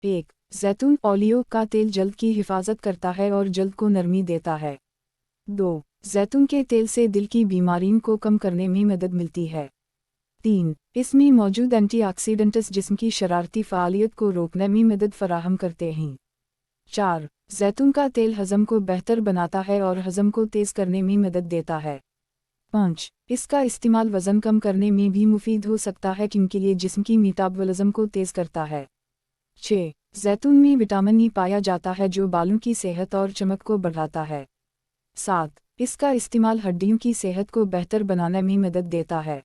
1. जैतून ओलियो का तेल जल्द की हिफाजत करता है और जल्द को नरमी देता है। 2. जैतून के तेल से दिल की बीमारियों को कम करने में मदद मिलती है। 3. इसमें मौजूद एंटीऑक्सीडेंट्स जिस्म की शरारती फ़आलियत को रोकने में मदद फराहम करते हैं। 4. जैतून का तेल हज़म को बेहतर बनाता है और हज़म को तेज़ करने में मदद देता है। 5. इसका इस्तेमाल वज़न कम करने में भी मुफीद हो सकता है क्योंकि ये जिस्म की मेटाबॉलिज्म को तेज़ करता है। 6. जैतून में विटामिन ई पाया जाता है जो बालों की सेहत और चमक को बढ़ाता है। 7. इसका इस्तेमाल हड्डियों की सेहत को बेहतर बनाने में मदद देता है।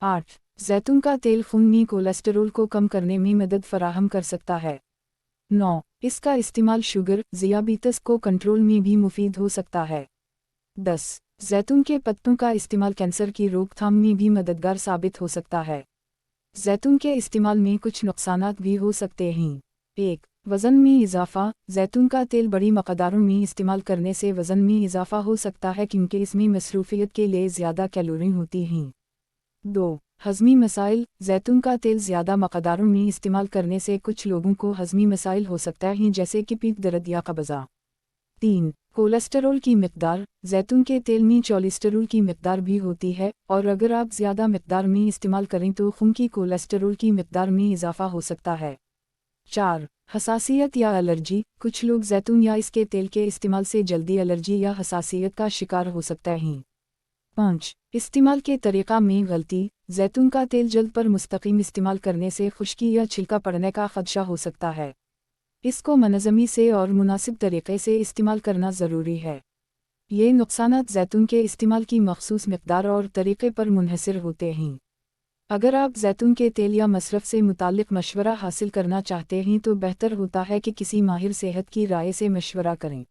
8. जैतून का तेल खून में कोलेस्टेरोल को कम करने में मदद फराहम कर सकता है। 9. इसका इस्तेमाल शुगर, ज़ियाबीतस को कंट्रोल में भी मुफीद हो सकता है। 10. जैतून के पत्तों का इस्तेमाल कैंसर की रोकथाम में भी मददगार साबित हो सकता है। जैतून के इस्तेमाल में कुछ नुकसानात भी हो सकते हैं। 1. वज़न में इजाफ़ा। जैतून का तेल बड़ी मकदारों में इस्तेमाल करने से वज़न में इजाफ़ा हो सकता है क्योंकि इसमें मसरूफ़ियत के लिए ज़्यादा कैलोरी होती हैं। 2. हज़मी मसाइल। जैतून का तेल ज़्यादा मकदारों में इस्तेमाल करने से कुछ लोगों को हज़मी मसाइल हो सकता है जैसे कि पेट दर्द या कब्ज़ा। 3. कोलेस्टेरोल की मिक़दार। जैतून के तेल में कोलेस्टेरोल की मिक़दार भी होती है और अगर आप ज़्यादा मिक़दार में इस्तेमाल करें तो खून की कोलेस्टेरोल की मिक़दार में इजाफ़ा हो सकता है। 4. हसासियत या एलर्जी। कुछ लोग जैतून या इसके तेल के इस्तेमाल से जल्दी एलर्जी या हसासियत का शिकार हो सकते हैं। 5. इस्तेमाल के तरीक़ा में गलती। जैतून का तेल जल्द पर मुस्तक़िम इस्तेमाल करने से खुश्की या छिलका पड़ने का ख़दशा हो सकता है। इसको मनज़मी से और मुनासिब तरीक़े से इस्तेमाल करना ज़रूरी है। ये नुकसानात जैतून के इस्तेमाल की मख़सूस मिक़दार और तरीक़े पर मुनहसर होते हैं। अगर आप जैतून के तेल या मसरफ़ से मुताल्लिक़ मशवरा हासिल करना चाहते हैं तो बेहतर होता है कि किसी माहिर सेहत की राय से मशवरा करें।